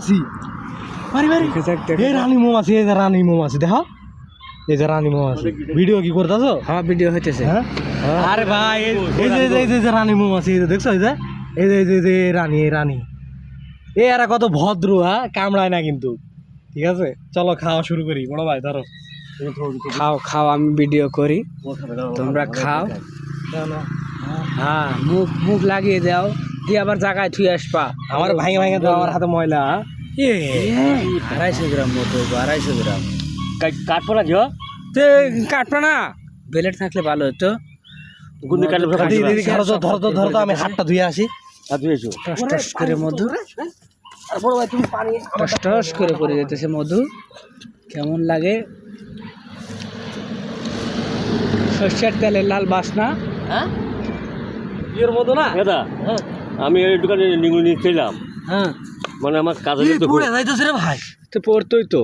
দেখছি বাড়ি বাড়ি এই রানী মৌমাছি, এই যে রানী মৌমাছি দেখো, এই যে রানী মৌমাছি। ভিডিও কি করতেছো? হ্যাঁ ভিডিও হইতেছে। আরে ভাই এই যে রানী মৌমাছি, এই যে দেখছো, এই যে এই যে এই যে রানী, এই রানী, এ এরা কত ভদ্র, হ্যাঁ, কামড়ায় না কিন্তু। ঠিক আছে, চলো খাওয়া শুরু করি। বড় ভাই ধরো, খাও খাও, আমি ভিডিও করি, তোমরা খাও। হ্যাঁ মুখ মুখ লাগিয়ে দাও, দিয়ে আবার জায়গায় থুই আসবা। আমার ভাঙে ভাঙে দাও, আমার হাতে ময়লা। 250 গ্রাম মতো, 250 গ্রাম কাটবো না ঝিও, কাটবা না, বেলেট থাকলে ভালো হতো। ধরো তো আমি হাতটা ধুয়ে আসি। টস টস করে মধু, টস টস করে পড়ে যেতেছে মধু। কেমন লাগে? সর্ষের তেলের লাল বাসনা। হ্যাঁ এর মতো না দাদা, আমি এই দোকানে নিগুলো নিয়েছিলাম, হ্যাঁ, মানে আমার কাজে পড়ে যাইতেছে রে ভাই, তো পড়তোই তো।